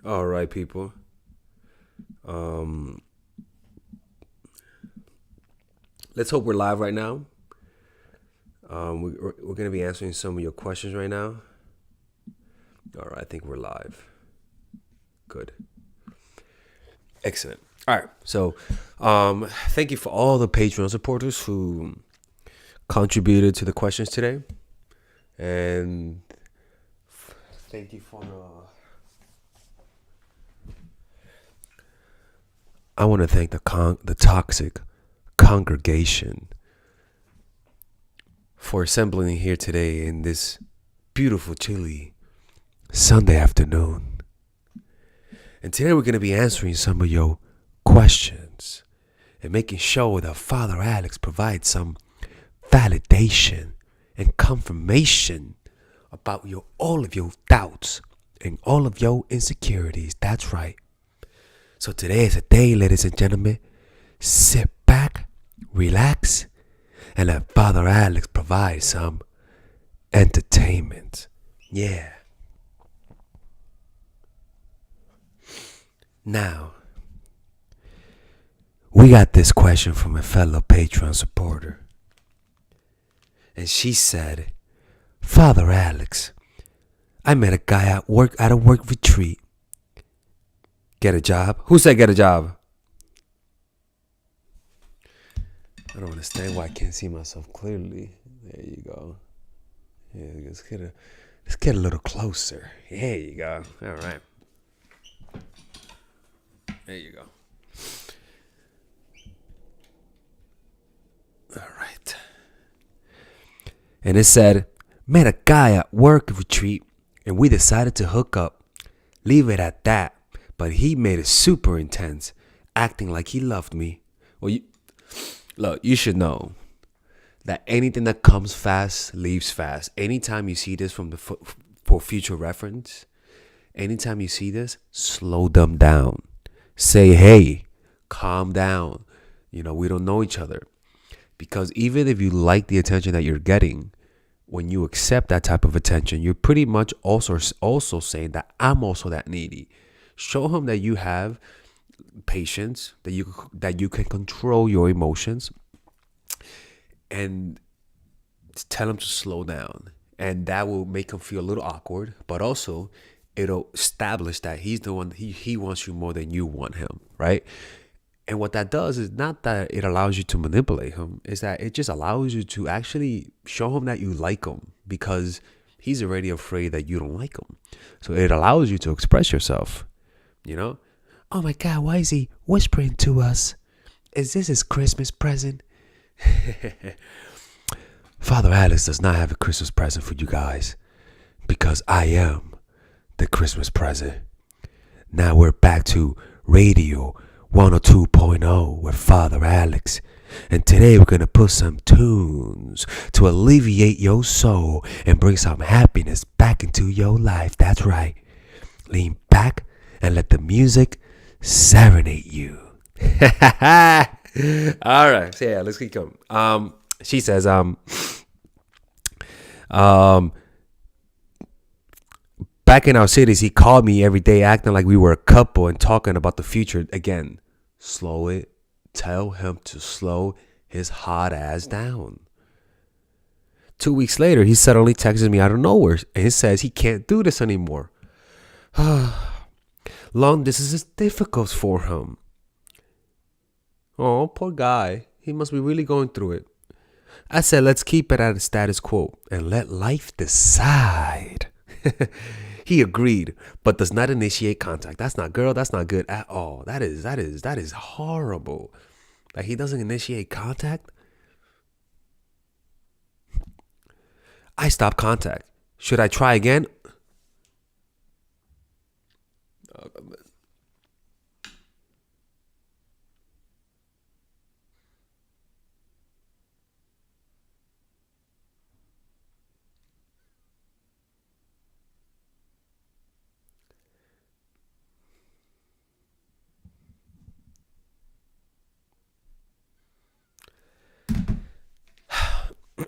All right, people. Um, let's hope we're live right now. We're going to be answering some of your questions right now. All right, I think we're live. Good. Excellent. All right. So, thank you for all the Patreon supporters who contributed to the questions today. And thank you for I want to thank the toxic congregation for assembling here today in this beautiful, chilly Sunday afternoon. And today we're going to be answering some of your questions and making sure that Father Alex provides some validation and confirmation about all of your doubts and all of your insecurities. That's right. So today is a day, ladies and gentlemen. Sit back, relax, and let Father Alex provide some entertainment. Yeah. Now, we got this question from a fellow Patreon supporter. And she said, Father Alex, I met a guy at a work retreat. Get a job? Who said get a job? I don't understand why I can't see myself clearly. There you go. Yeah, let's get a little closer. There you go. All right. There you go. All right. And it said, met a guy at work retreat and we decided to hook up. Leave it at that. But he made it super intense, acting like he loved me. Well, you should know that anything that comes fast leaves fast. Anytime you see this for future reference, anytime you see this, slow them down. Say, hey, calm down. We don't know each other. Because even if you like the attention that you're getting, when you accept that type of attention, you're pretty much also saying that I'm also that needy. Show him that you have patience, that you can control your emotions, and tell him to slow down. And that will make him feel a little awkward, but also it'll establish that he's the one, he wants you more than you want him, right? And what that does is not that it allows you to manipulate him, is that it just allows you to actually show him that you like him, because he's already afraid that you don't like him. So it allows you to express yourself. Oh my God, why is he whispering to us? Is this his Christmas present? Father Alice does not have a Christmas present for you guys, because I am the Christmas present. Now we're back to Radio 102.0 with Father Alex. And today we're going to put some tunes to alleviate your soul and bring some happiness back into your life. That's right. Lean back and let the music serenade you. All right. So yeah, let's keep going. She says, back in our cities, he called me every day acting like we were a couple and talking about the future again. Slow it. Tell him to slow his hot ass down. 2 weeks later, he suddenly texts me out of nowhere and he says he can't do this anymore. Long distance is difficult for him. Oh, poor guy. He must be really going through it. I said, let's keep it at a status quo and let life decide. He agreed, but does not initiate contact. That's not good at all. That is horrible. Like, he doesn't initiate contact. I stopped contact. Should I try again?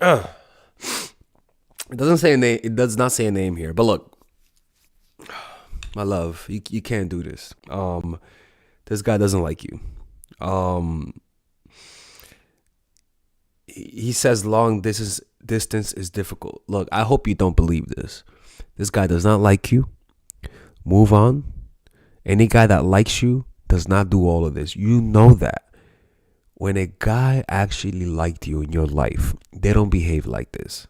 It doesn't say a name. It does not say a name here. But look, My love, you can't do this. This guy doesn't like you. Um, he says long distance is difficult. Look, I hope you don't believe this. This guy does not like you. Move on. Any guy that likes you does not do all of this. You know that. When a guy actually liked you in your life, they don't behave like this.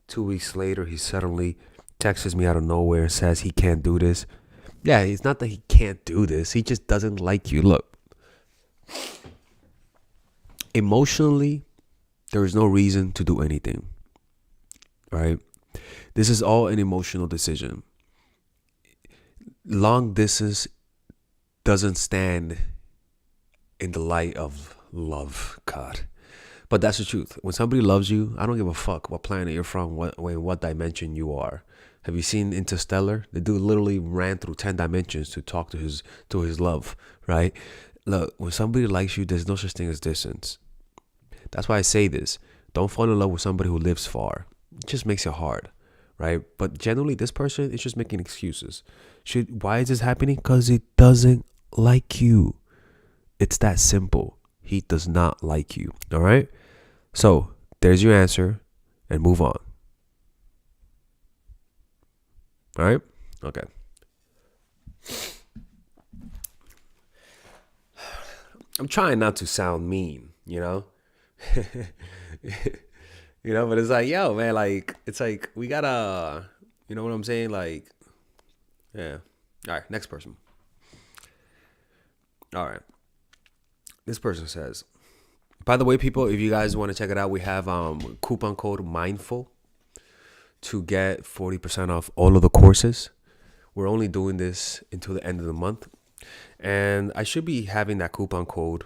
2 weeks later, he suddenly texts me out of nowhere and says he can't do this. Yeah, it's not that he can't do this. He just doesn't like you. Look, emotionally, there is no reason to do anything, right? This is all an emotional decision. Long distance doesn't stand in the light of love, God. But that's the truth. When somebody loves you, I don't give a fuck what planet you're from, what dimension you are. Have you seen Interstellar? The dude literally ran through 10 dimensions to talk to his love, right? Look, when somebody likes you, there's no such thing as distance. That's why I say this. Don't fall in love with somebody who lives far. It just makes it hard, right? But generally, this person is just making excuses. Why is this happening? Because he doesn't like you. It's that simple. He does not like you, all right? So there's your answer, and move on. All right? Okay. I'm trying not to sound mean, you know? But it's like, yo, man, like, it's like, we gotta, you know what I'm saying? Like, yeah. All right, next person. All right. This person says, by the way, people, if you guys want to check it out, we have coupon code MINDFUL to get 40% off all of the courses. We're only doing this until the end of the month. And I should be having that coupon code,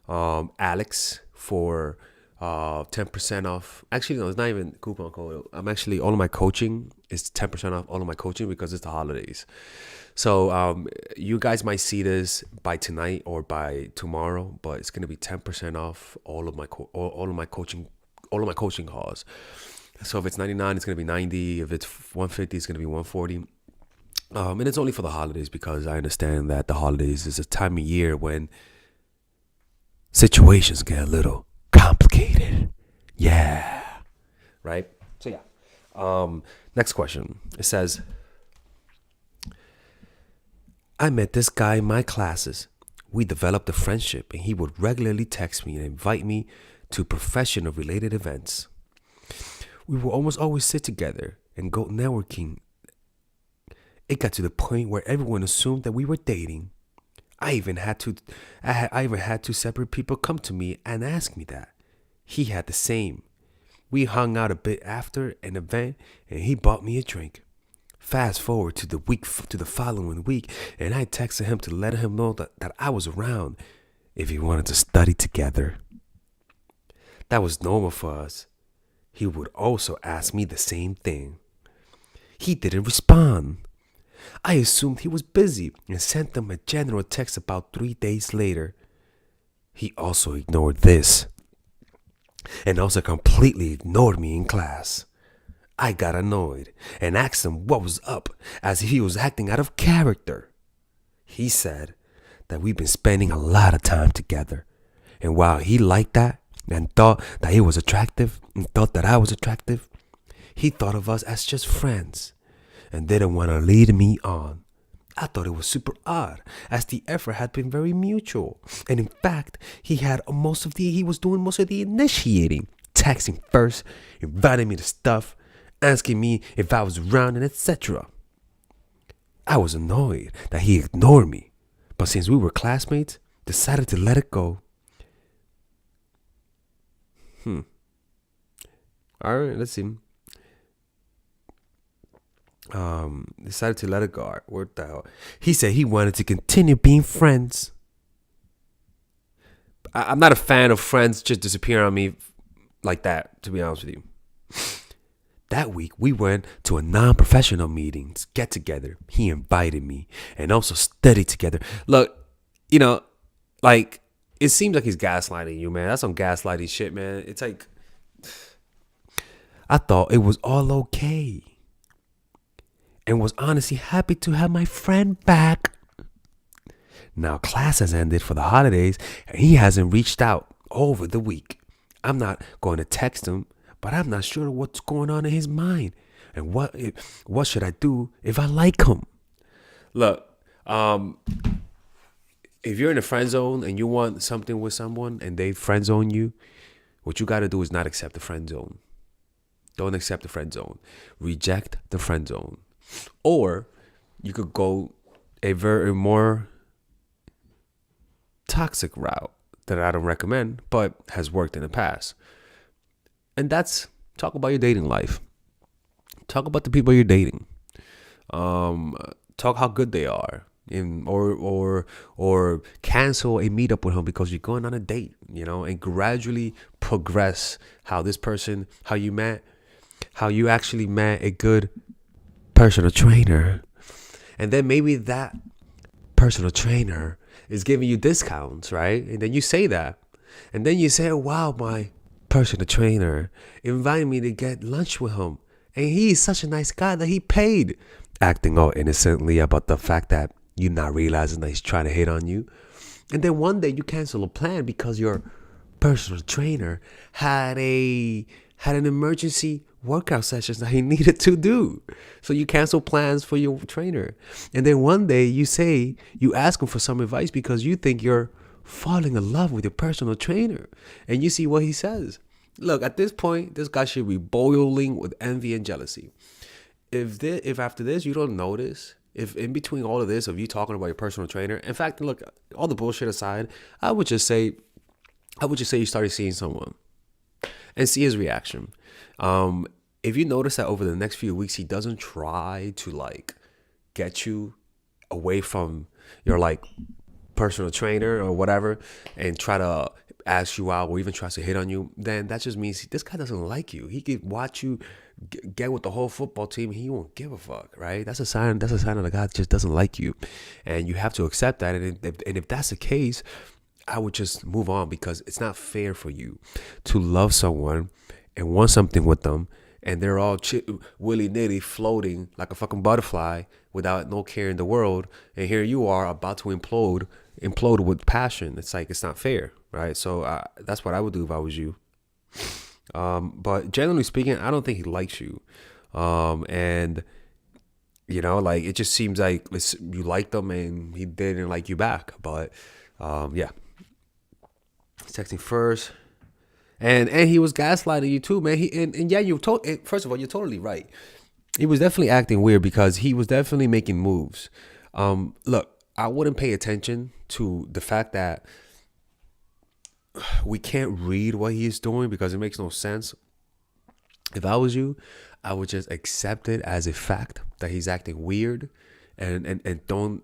Alex, for 10% off. Actually, no, it's not even coupon code. All of my coaching is 10% off all of my coaching because it's the holidays. So you guys might see this by tonight or by tomorrow, but it's gonna be 10% off all of my coaching calls. So if it's 99, it's gonna be 90. If it's 150, it's gonna be 140. And it's only for the holidays because I understand that the holidays is a time of year when situations get a little complicated. Yeah. Right? So yeah. Next question. It says, I met this guy in my classes. We developed a friendship and he would regularly text me and invite me to professional related events. We would almost always sit together and go networking. It got to the point where everyone assumed that we were dating. I even had two separate people come to me and ask me that. He had the same. We hung out a bit after an event and he bought me a drink. Fast forward to the following week, and I texted him to let him know that I was around if he wanted to study together. That was normal for us. He would also ask me the same thing. He didn't respond. I assumed he was busy and sent him a general text about 3 days later. He also ignored this and also completely ignored me in class. I got annoyed and asked him what was up, as if he was acting out of character. He said that we've been spending a lot of time together, and while he liked that and thought that he was attractive and thought that I was attractive, he thought of us as just friends and didn't want to lead me on. I thought it was super odd, as the effort had been very mutual, and in fact, he was doing most of the initiating, texting first, inviting me to stuff, asking me if I was around, and etc. I was annoyed that he ignored me, but since we were classmates, decided to let it go. Alright, let's see. Decided to let it go. What the hell? He said he wanted to continue being friends. I'm not a fan of friends just disappearing on me like that, to be honest with you. That week, we went to a non-professional meetings get together. He invited me and also studied together. Look, like, it seems like he's gaslighting you, man. That's some gaslighting shit, man. It's like, I thought it was all okay. and was honestly happy to have my friend back. Now class has ended for the holidays and he hasn't reached out over the week. I'm not going to text him, but I'm not sure what's going on in his mind and what should I do if I like him. Look, if you're in a friend zone and you want something with someone and they friend zone you, what you got to do is not accept the friend zone. Don't accept the friend zone. Reject the friend zone. Or you could go a very more toxic route that I don't recommend, but has worked in the past. And that's talk about your dating life. Talk about the people you're dating. Talk how good they are. Or cancel a meetup with him because you're going on a date, and gradually progress how you actually met a good personal trainer. And then maybe that personal trainer is giving you discounts, right? And then you say that. And then you say, wow, my personal trainer invited me to get lunch with him. And he's such a nice guy that he paid. Acting all innocently about the fact that you're not realizing that he's trying to hit on you. And then one day you cancel a plan because your personal trainer had an emergency workout sessions that he needed to do. So you cancel plans for your trainer. And then one day you ask him for some advice because you think you're falling in love with your personal trainer. And you see what he says. Look, at this point, this guy should be boiling with envy and jealousy. If after this you don't notice, if in between all of this of you talking about your personal trainer, in fact, look, all the bullshit aside, I would just say you started seeing someone and see his reaction. If you notice that over the next few weeks he doesn't try to get you away from your personal trainer or whatever and try to ask you out or even tries to hit on you, then that just means this guy doesn't like you. He could watch you get with the whole football team. He won't give a fuck, right? That's a sign of the guy that just doesn't like you. And you have to accept that. And if that's the case, I would just move on, because it's not fair for you to love someone and want something with them and they're all willy-nilly floating like a fucking butterfly without no care in the world, and here you are about to implode with passion. It's not fair, right? So that's what I would do if I was you. But generally speaking, I don't think he likes you. And it just seems like you liked him and he didn't like you back. But yeah, he's texting first. And he was gaslighting you too, man. First of all, you're totally right. He was definitely acting weird because he was definitely making moves. Look, I wouldn't pay attention to the fact that we can't read what he is doing because it makes no sense. If I was you, I would just accept it as a fact that he's acting weird and don't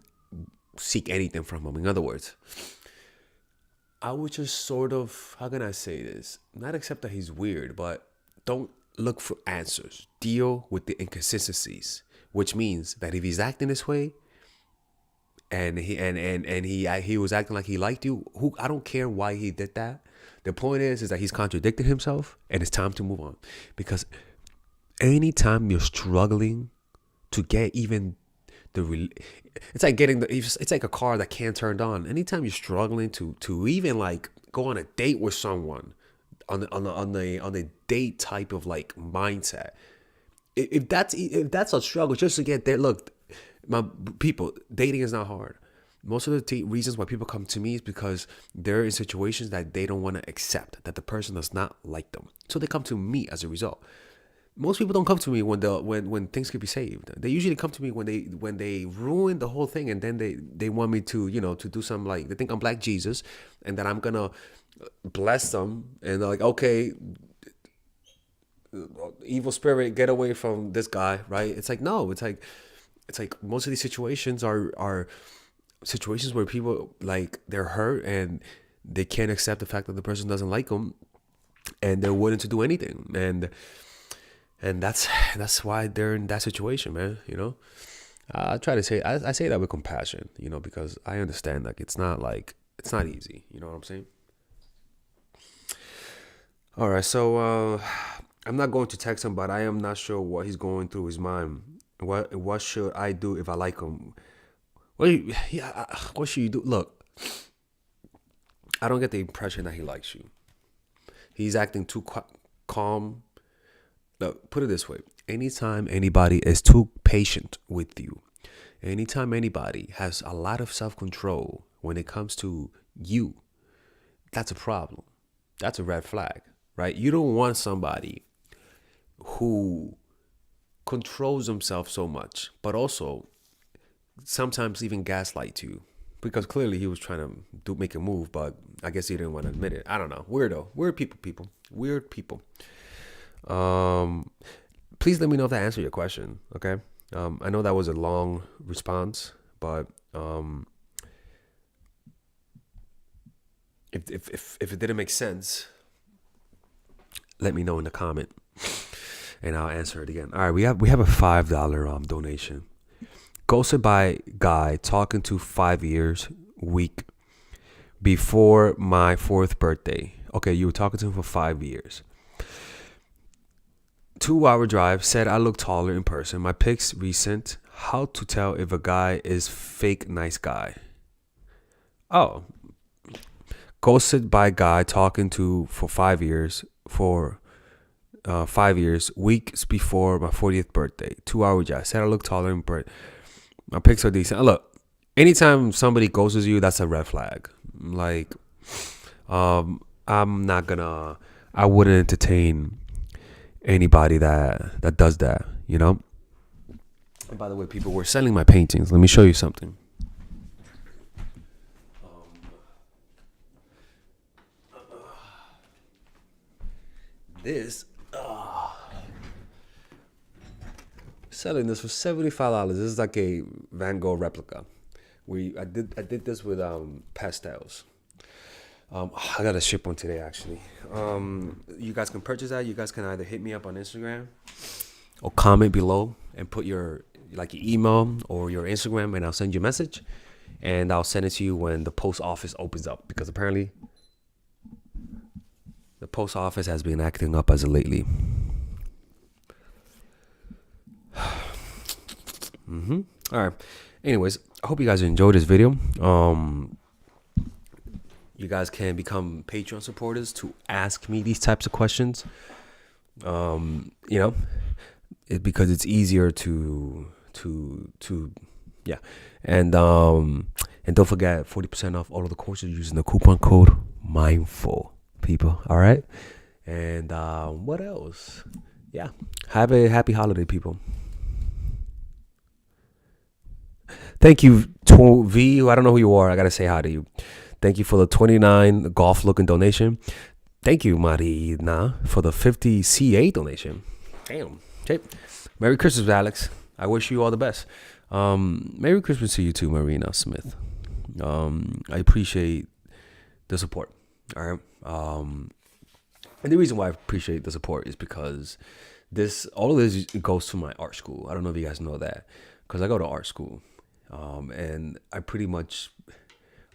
seek anything from him. In other words, I would just sort of, how can I say this? Not accept that he's weird, but don't look for answers. Deal with the inconsistencies, which means that if he's acting this way and he was acting like he liked you, I don't care why he did that. The point is that he's contradicted himself, and it's time to move on. Because anytime you're struggling to get even it's like a car that can't turn on. Anytime you're struggling to even go on a date with someone on a date type of mindset, if that's a struggle just to get there. Look, my people, dating is not hard. Most of the reasons why people come to me is because they're in situations that they don't want to accept that the person does not like them, so they come to me as a result. Most people don't come to me when things could be saved. They usually come to me when they ruin the whole thing, and then they want me to to do something, they think I'm Black Jesus, and that I'm gonna bless them, and they're like, okay, evil spirit, get away from this guy, right? It's no, it's like most of these situations are situations where people they're hurt and they can't accept the fact that the person doesn't like them, and they're willing to do anything, and that's why they're in that situation, man. I try to say I say that with compassion, because I understand it's not easy. You know what I'm saying? All right, so I'm not going to text him, but I am not sure what he's going through his mind What should I do if I like him? What should you do? Look, I don't get the impression that he likes you. He's acting too calm. Look, put it this way: anytime anybody is too patient with you, anytime anybody has a lot of self-control when it comes to you, that's a problem. That's a red flag, right? You don't want somebody who controls himself so much, but also sometimes even gaslight you. Because clearly he was trying to make a move, but I guess he didn't want to admit it. I don't know. Weirdo. Weird people. Weird people. Please let me know if that answered your question, okay? I know that was a long response, but if it didn't make sense, let me know in the comment, and I'll answer it again. All right, we have a $5 donation. Ghosted by guy talking to 5 years week before my 4th birthday. Okay, you were talking to him for 5 years. 2-hour drive, said I look taller in person. My pics recent. How to tell if a guy is fake nice guy. Oh. Ghosted by guy talking to for 5 years. For 5 years, weeks before my 40th birthday. 2-hour drive. Said I look taller in person. My pics are decent. Look, anytime somebody ghosts you, that's a red flag. Like, I wouldn't entertain anybody that does that, you know? And by the way, people, we're selling my paintings. Let me show you something. Selling this for $75. This is like a Van Gogh replica. I did this with pastels. I gotta ship one today, actually. You guys can purchase that. You guys can either hit me up on Instagram or comment below and put your email or your Instagram, and I'll send you a message, and I'll send it to you when the post office opens up, because apparently the post office has been acting up as of lately. All right. Anyways, I hope you guys enjoyed this video. You guys can become Patreon supporters to ask me these types of questions. Because it's easier to yeah. And don't forget 40% off all of the courses using the coupon code MINDFUL, people. All right. And what else? Yeah. Have a happy holiday, people. Thank you to V, who I don't know who you are. I gotta say hi to you. Thank you for the 29 golf looking donation. Thank you, Marina, for the 50 CA donation. Damn. Okay. Merry Christmas, Alex. I wish you all the best. Merry Christmas to you too, Marina Smith. I appreciate the support. All right. And the reason why I appreciate the support is because all of this goes to my art school. I don't know if you guys know that, because I go to art school. And I pretty much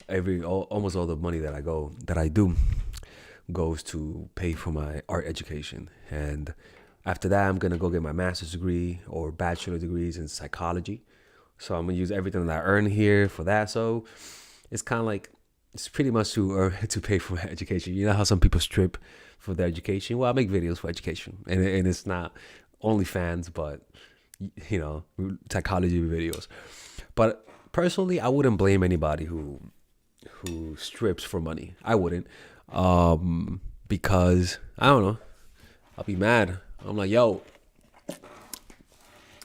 almost all the money that I do goes to pay for my art education. And after that, I'm gonna go get my master's degree or bachelor degrees in psychology. So I'm gonna use everything that I earn here for that. So it's kind of like, it's pretty much to pay for my education. You know how some people strip for their education? Well, I make videos for education, and it's not OnlyFans, but psychology videos. But personally, I wouldn't blame anybody who strips for money. I wouldn't, because I don't know. I'll be mad. I'm like, yo,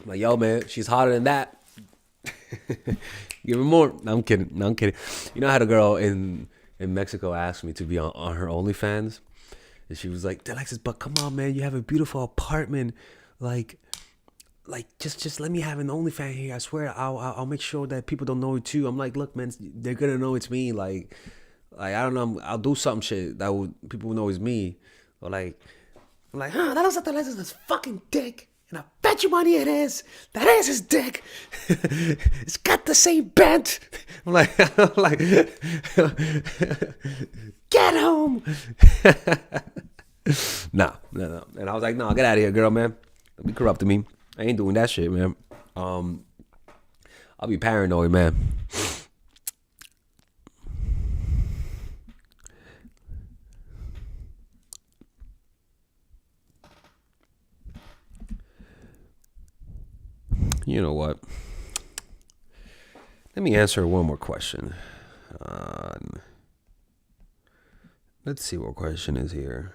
man, she's hotter than that. Give her more. No, I'm kidding. You know, I had a girl in Mexico ask me to be on her OnlyFans, and she was like, Alexis, but come on, man, you have a beautiful apartment, like just let me have an OnlyFans here. I swear I'll make sure that people don't know it too. I'm like, look, man, they're gonna know it's me. Like I don't know, I'll do some shit that people will know it's me. Or I'm like, that looks like Alexis' fucking dick, and I bet you money it is. That is his dick. It's got the same bent. I'm like, get home. No. And I was like, no, get out of here, girl, man. Don't be corrupting me. I ain't doing that shit, man. Um, I'll be paranoid, man. You know what? Let me answer one more question. Let's see what question is here.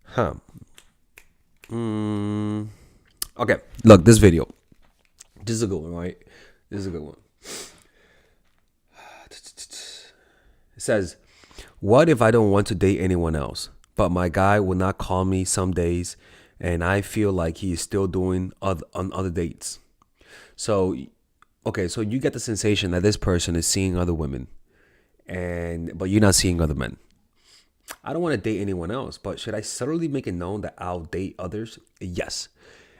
Huh. Okay. Look, this video. This is a good one, right? This is a good one. It says, what if I don't want to date anyone else, but my guy will not call me some days and I feel like he is still doing on other dates? So, okay, so you get the sensation that this person is seeing other women but you're not seeing other men. I don't want to date anyone else, but should I subtly make it known that I'll date others? Yes.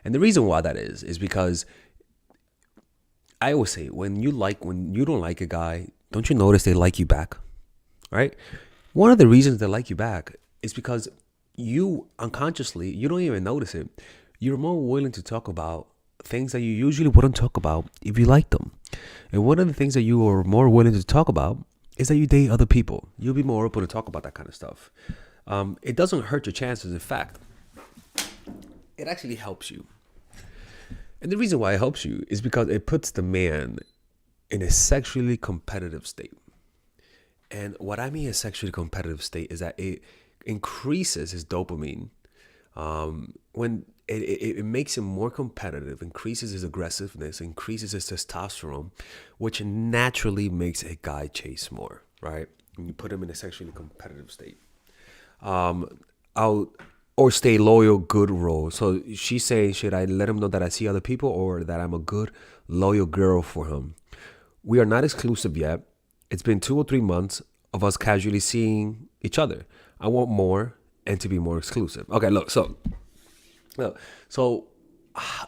And the reason why that is because I always say when you don't like a guy, don't you notice they like you back? Right? One of the reasons they like you back is because you unconsciously, you don't even notice it. You're more willing to talk about things that you usually wouldn't talk about if you like them. And one of the things that you are more willing to talk about is that you date other people. You'll be more open to talk about that kind of stuff. It doesn't hurt your chances. In fact, it actually helps you. And the reason why it helps you is because it puts the man in a sexually competitive state. And what I mean a sexually competitive state is that it increases his dopamine. When it makes him more competitive, increases his aggressiveness, increases his testosterone, which naturally makes a guy chase more, right? When you put him in a sexually competitive state. Or stay loyal, good role. So she's saying, should I let him know that I see other people or that I'm a good, loyal girl for him? We are not exclusive yet. It's been 2 or 3 months of us casually seeing each other. I want more and to be more exclusive. Okay, look, so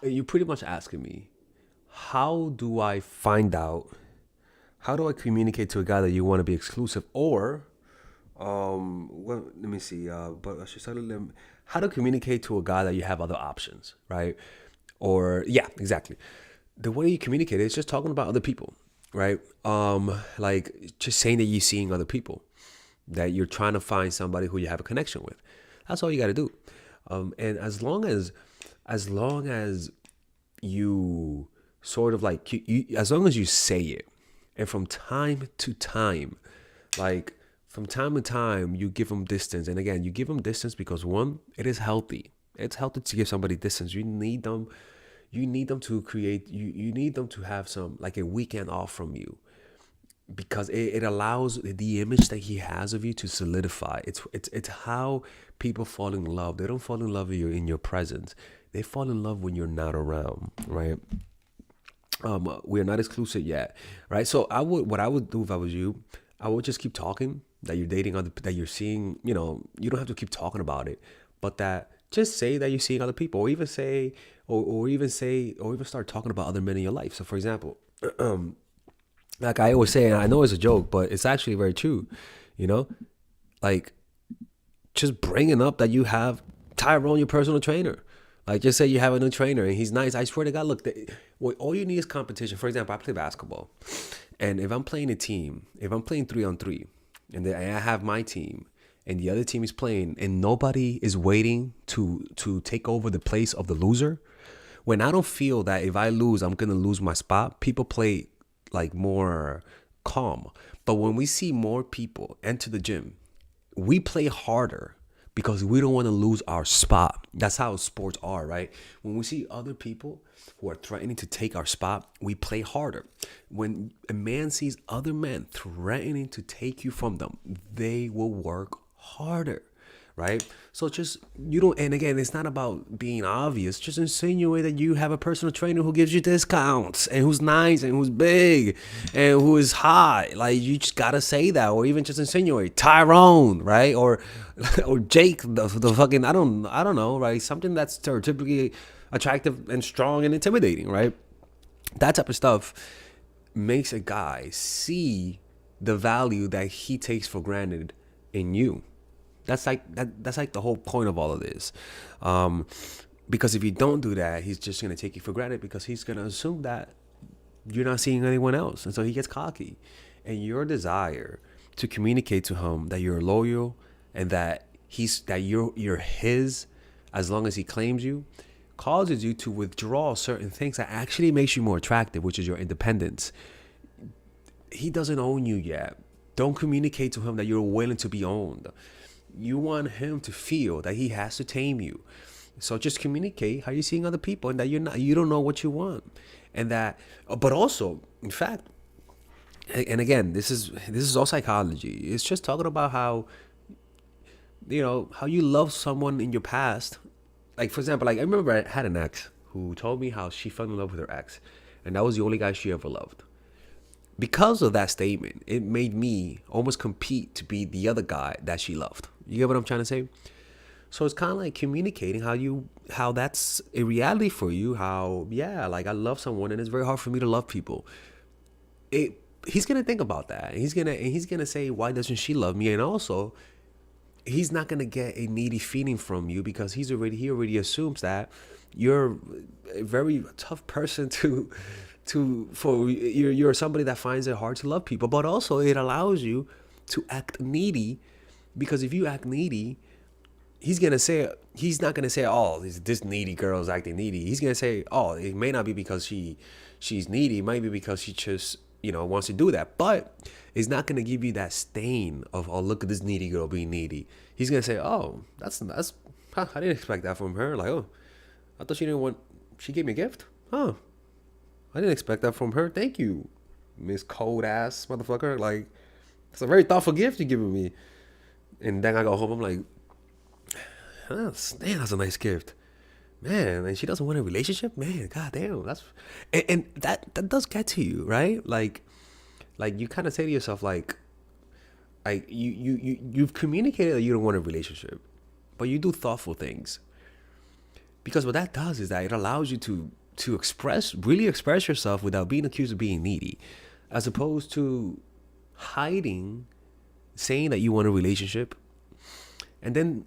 you're pretty much asking me, how do I communicate to a guy that you want to be exclusive? Or, well, let me see, but I should start how to communicate to a guy that you have other options, right? Or, yeah, exactly. The way you communicate is just talking about other people, right? Like just saying that you're seeing other people, that you're trying to find somebody who you have a connection with. That's all you got to do. And as long as you sort of like, as long as you say it, and from time to time, you give them distance. And again, you give them distance because one, it is healthy. It's healthy to give somebody distance. You need them to create, you need them to have some, like a weekend off from you, because it allows the image that he has of you to solidify. It's how people fall in love. They don't fall in love with you in your presence. They fall in love when you're not around, right? We are not exclusive yet, right? So what I would do if I was you, I would just keep talking that you're dating other, that you're seeing, you don't have to keep talking about it, but that just say that you're seeing other people, or even say, or even start talking about other men in your life. So for example, like I always say, and I know it's a joke, but it's actually very true, like just bringing up that you have Tyrone, your personal trainer. Like just say you have a new trainer and he's nice. I swear to God, look, all you need is competition. For example, I play basketball, and if I'm playing 3-on-3, and then I have my team and the other team is playing and nobody is waiting to take over the place of the loser, when I don't feel that if I lose, I'm going to lose my spot, people play like more calm. But when we see more people enter the gym, we play harder because we don't want to lose our spot. That's how sports are, right? When we see other people who are threatening to take our spot, we play harder. When a man sees other men threatening to take you from them, they will work harder, right? So just, and again, it's not about being obvious. Just insinuate that you have a personal trainer who gives you discounts and who's nice and who's big and who is hot. Like, you just gotta say that, or even just insinuate Tyrone, right? Or Jake, the fucking, I don't know, right? Something that's stereotypically attractive and strong and intimidating, right? That type of stuff makes a guy see the value that he takes for granted in you. That's like the whole point of all of this. Um, because if you don't do that, he's just gonna take you for granted because he's gonna assume that you're not seeing anyone else, and so he gets cocky. And your desire to communicate to him that you're loyal and that you're his as long as he claims you causes you to withdraw certain things that actually makes you more attractive, which is your independence. He doesn't own you yet. Don't communicate to him that you're willing to be owned. You want him to feel that he has to tame you. So just communicate how you're seeing other people and that you don't know what you want. And that, but also, in fact, and again, this is all psychology. It's just talking about how, how you love someone in your past. Like, for example, like I remember I had an ex who told me how she fell in love with her ex, and that was the only guy she ever loved. Because of that statement, it made me almost compete to be the other guy that she loved. You get what I'm trying to say? So it's kind of like communicating how that's a reality for you. How, yeah, like I love someone and it's very hard for me to love people. He's gonna think about that. He's gonna say, why doesn't she love me? And also, he's not gonna get a needy feeling from you because he already assumes that you're a very tough person you're somebody that finds it hard to love people. But also, it allows you to act needy, because if you act needy, he's not gonna say, oh, this needy girl is acting needy. He's gonna say, oh, it may not be because she's needy. It might be because she just wants to do that. But it's not gonna give you that stain of, oh, look at this needy girl being needy. He's gonna say, oh, that's I didn't expect that from her. Like, oh, I thought she gave me a gift. Huh, I didn't expect that from her. Thank you, Miss Cold Ass Motherfucker. Like, it's a very thoughtful gift you're giving me. And then I go home, I'm like, damn, that's a nice gift, man. And she doesn't want a relationship, man. God damn, and that does get to you, right? Like you kind of say to yourself, like you've communicated that you don't want a relationship, but you do thoughtful things, because what that does is that it allows you to really express yourself without being accused of being needy, as opposed to hiding, saying that you want a relationship, and then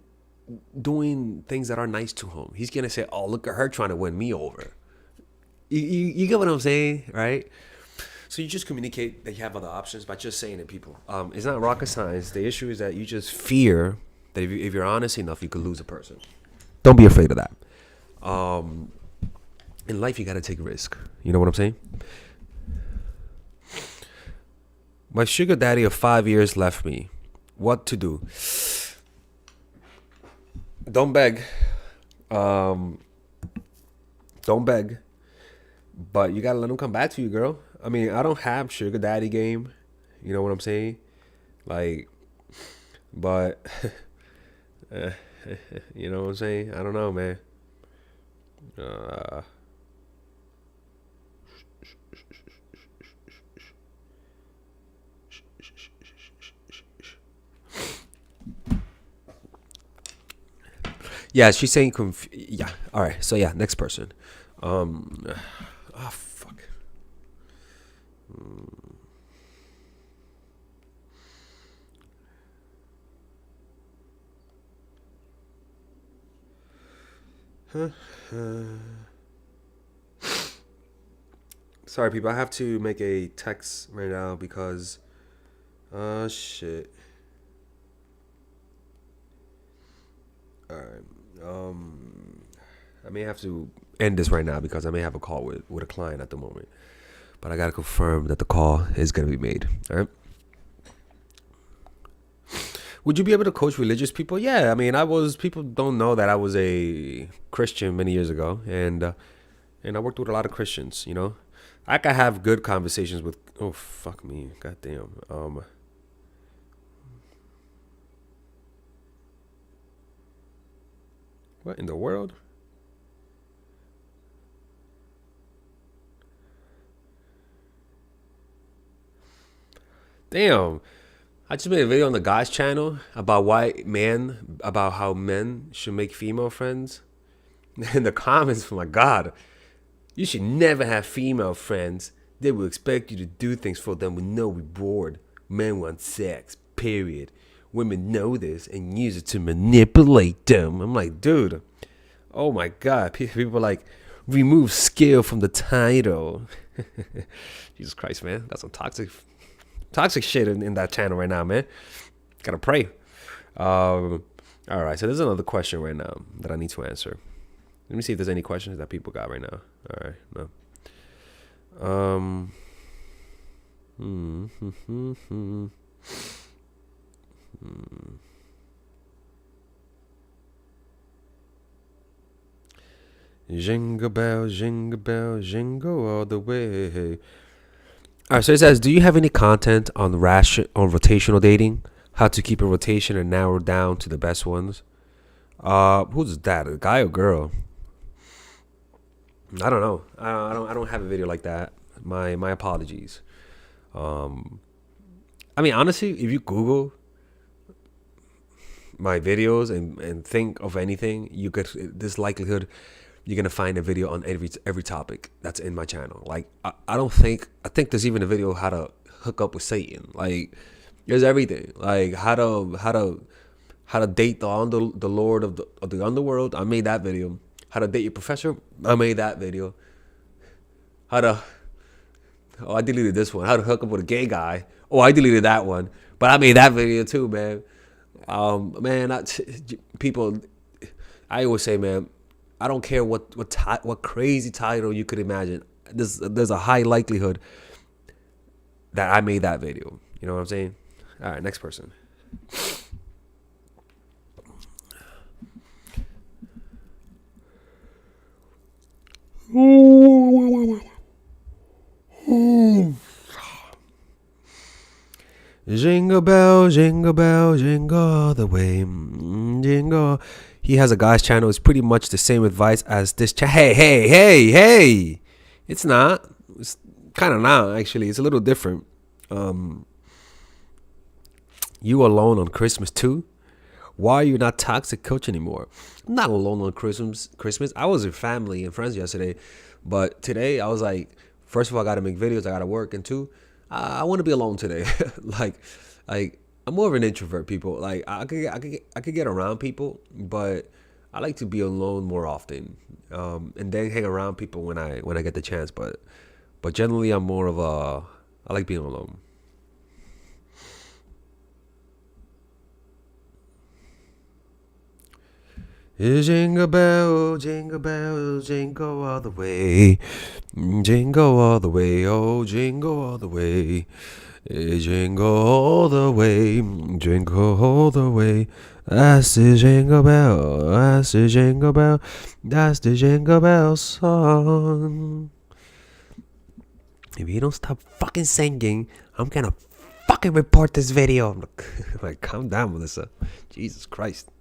doing things that are nice to him. He's gonna say, oh, look at her trying to win me over. You get what I'm saying, right? So you just communicate that you have other options by just saying it, people. It's not rocket science. The issue is that you just fear that if you're honest enough, you could lose a person. Don't be afraid of that. In life, you gotta take a risk. You know what I'm saying? My sugar daddy of 5 years left me. What to do? Don't beg. Don't beg. But you gotta let him come back to you, girl. I mean, I don't have sugar daddy game. You know what I'm saying? Like, but you know what I'm saying? I don't know, man. Yeah, she's saying yeah. All right. So yeah, next person. Fuck. Sorry, people. I have to make a text right now because, shit. All right. I may have to end this right now because I may have a call with a client at the moment. But I gotta confirm that the call is gonna be made. All right. Would you be able to coach religious people? Yeah, I mean, people don't know that I was a Christian many years ago, and I worked with a lot of Christians. I could have good conversations with. Oh, fuck me, goddamn. What in the world? Damn. I just made a video on the guys channel about how men should make female friends. In the comments, oh my God, you should never have female friends They will expect you to do things for them with no reward. Men want sex, period. Women know this and use it to manipulate them. I'm like, dude, oh my God. People are like, remove skill from the title. Jesus Christ, man. That's some toxic shit in that channel right now, man. Gotta pray. All right, so there's another question right now that I need to answer. Let me see if there's any questions that people got right now. All right, no. Jingle bell, jingle bell, jingle all the way. All right, so it says, do you have any content on rotational dating? How to keep a rotation and narrow down to the best ones? Who's that? A guy or girl? I don't know. I don't have a video like that. My apologies. I mean, honestly, if you Google my videos and think of anything, you could. This likelihood you're gonna find a video on every topic that's in my channel. Like I think there's even a video how to hook up with Satan. Like there's everything. Like how to date the Lord of the underworld. I made that video. How to date your professor. I made that video. I deleted this one. How to hook up with a gay guy. Oh, I deleted that one. But I made that video too, man. People, I always say, man, I don't care what crazy title you could imagine. There's a high likelihood that I made that video. You know what I'm saying? All right, next person. Jingle bell, jingle bell, jingle all the way. Jingle. He has a guy's channel. It's pretty much the same advice as this hey. It's not. It's kind of not, actually. It's a little different. You alone on Christmas too? Why are you not toxic coach anymore? I'm not alone on Christmas. I was with family and friends yesterday. But today I was like, first of all, I got to make videos. I got to work. And two, I want to be alone today. like I'm more of an introvert, people. Like I could get around people, but I like to be alone more often. And then hang around people when I get the chance. But generally I'm more of I like being alone. Jingle bell, jingle bell, jingle all the way. Jingle all the way, oh, jingle all the way. Jingle all the way, jingle all the way. That's the jingle bell, that's the jingle bell, that's the jingle bell song. If you don't stop fucking singing, I'm gonna fucking report this video. I'm like, calm down, Melissa. Jesus Christ.